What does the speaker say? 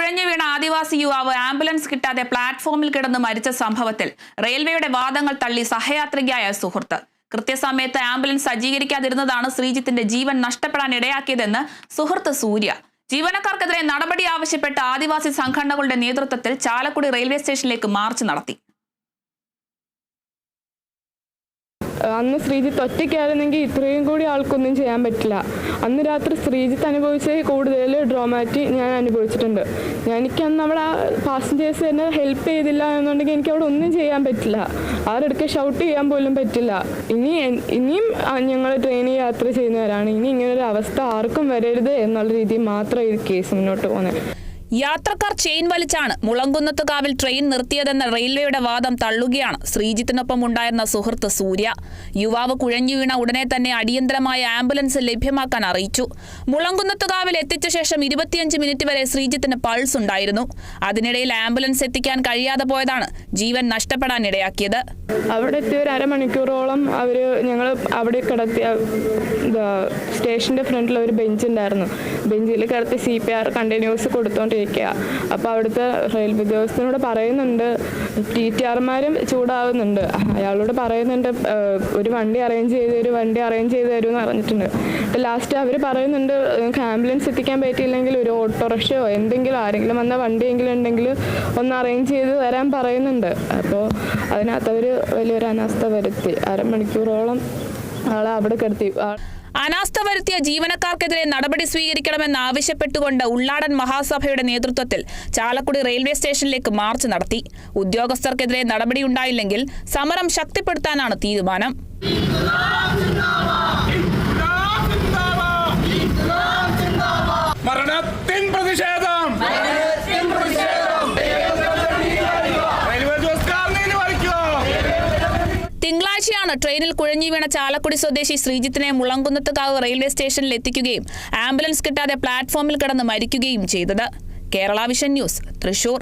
കുഴഞ്ഞു വീണ ആദിവാസി യുവാവ് ആംബുലൻസ് കിട്ടാതെ പ്ലാറ്റ്ഫോമിൽ കിടന്ന് മരിച്ച സംഭവത്തിൽ റെയിൽവേയുടെ വാദങ്ങൾ തള്ളി സഹയാത്രികയായ സുഹൃത്ത്. കൃത്യസമയത്ത് ആംബുലൻസ് സജ്ജീകരിക്കാതിരുന്നതാണ് ശ്രീജിത്തിന്റെ ജീവൻ നഷ്ടപ്പെടാൻ ഇടയാക്കിയതെന്ന് സുഹൃത്ത് സൂര്യ. ജീവനക്കാർക്കെതിരെ നടപടി ആവശ്യപ്പെട്ട് ആദിവാസി സംഘടനകളുടെ നേതൃത്വത്തിൽ ചാലക്കുടി റെയിൽവേ സ്റ്റേഷനിലേക്ക് മാർച്ച് നടത്തി. അന്ന് ശ്രീജിത്ത് ഒറ്റയ്ക്കായിരുന്നെങ്കിൽ ഇത്രയും കൂടി ആൾക്കൊന്നും ചെയ്യാൻ പറ്റില്ല. അന്ന് രാത്രി ശ്രീജിത്ത് അനുഭവിച്ച കൂടുതൽ ഡ്രോമാറ്റി ഞാൻ അനുഭവിച്ചിട്ടുണ്ട്. എനിക്കന്ന് അവിടെ ആ പാസഞ്ചേഴ്സ് എന്നെ ഹെൽപ്പ് ചെയ്തില്ല എന്നുണ്ടെങ്കിൽ എനിക്ക് അവിടെ ഒന്നും ചെയ്യാൻ പറ്റില്ല. ആരെടുക്കെ ഷൗട്ട് ചെയ്യാൻ പോലും പറ്റില്ല. ഇനിയും ഞങ്ങൾ ട്രെയിനിൽ യാത്ര ചെയ്യുന്നവരാണ്. ഇനി ഇങ്ങനൊരു അവസ്ഥ ആർക്കും വരരുത് എന്നുള്ള രീതിയിൽ മാത്രം ഈ കേസ് മുന്നോട്ട് പോകുന്നത്. യാത്രക്കാർ ചെയിൻ വലിച്ചാണ് മുളങ്കുന്നത്തുകാവിൽ ട്രെയിൻ നിർത്തിയതെന്ന റെയിൽവേയുടെ വാദം തള്ളുകയാണ് ശ്രീജിത്തിനൊപ്പം ഉണ്ടായിരുന്ന സുഹൃത്ത് സൂര്യ. യുവാവ് കുഴഞ്ഞു വീണ ഉടനെ തന്നെ അടിയന്തരമായ ആംബുലൻസ് ലഭ്യമാക്കാൻ അറിയിച്ചു. മുളങ്കുന്നത്തുകാവിൽ എത്തിച്ച ശേഷം 25 മിനിറ്റ് വരെ ശ്രീജിത്തിന് പൾസ് ഉണ്ടായിരുന്നു. അതിനിടയിൽ ആംബുലൻസ് എത്തിക്കാൻ കഴിയാതെ പോയതാണ് ജീവൻ നഷ്ടപ്പെടാൻ ഇടയാക്കിയത്. അവിടെ എത്തിയ ഒരു അരമണിക്കൂറോളം ഞങ്ങൾ അവിടെ കിടത്തിയ സ്റ്റേഷന്റെ ഫ്രണ്ടിൽ ഒരു ബെഞ്ച് ഉണ്ടായിരുന്നു. ബെഞ്ചിൽ കിടത്തി CPR കണ്ടിന്യൂസ് കൊടുത്തോണ്ടിരിക്കുക. അപ്പോൾ അവിടുത്തെ റെയിൽവേ ഉദ്യോഗസ്ഥനോട് പറയുന്നുണ്ട്, TTRമാരും ചൂടാവുന്നുണ്ട്. അയാളോട് പറയുന്നുണ്ട് ഒരു വണ്ടി അറേഞ്ച് ചെയ്ത് തരുമെന്ന് പറഞ്ഞിട്ടുണ്ട്. ലാസ്റ്റ് അവർ പറയുന്നുണ്ട് നിങ്ങൾക്ക് ആംബുലൻസ് എത്തിക്കാൻ പറ്റിയില്ലെങ്കിൽ ഒരു ഓട്ടോറിക്ഷയോ എന്തെങ്കിലും ആരെങ്കിലും വന്ന വണ്ടിയെങ്കിലും ഉണ്ടെങ്കിൽ ഒന്ന് അറേഞ്ച് ചെയ്ത് തരാൻ പറയുന്നുണ്ട്. അപ്പോൾ അതിനകത്ത് അവർ വലിയൊരു അനാസ്ഥ വരുത്തി. അരമണിക്കൂറോളം ആളെ അവിടെ കിടത്തി. അനാസ്ഥ വരുത്തിയ ജീവനക്കാർക്കെതിരെ നടപടി സ്വീകരിക്കണമെന്ന് ആവശ്യപ്പെട്ടുകൊണ്ട് ഉള്ളാടൻ മഹാസഭയുടെ നേതൃത്വത്തിൽ ചാലക്കുടി റെയിൽവേ സ്റ്റേഷനിലേക്ക് മാർച്ച് നടത്തി. ഉദ്യോഗസ്ഥർക്കെതിരെ നടപടിയുണ്ടായില്ലെങ്കിൽ സമരം ശക്തിപ്പെടുത്താനാണ് തീരുമാനം. തിങ്കളാഴ്ചയാണ് ട്രെയിനിൽ കുഴഞ്ഞു വീണ ചാലക്കുടി സ്വദേശി ശ്രീജിത്തിനെ മുളങ്കുന്നത്തുകാവ് റെയിൽവേ സ്റ്റേഷനിൽ എത്തിക്കുകയും ആംബുലൻസ് കിട്ടാതെ പ്ലാറ്റ്ഫോമിൽ കിടന്ന് മരിക്കുകയും ചെയ്തത്. Kerala vision news, Thrissur.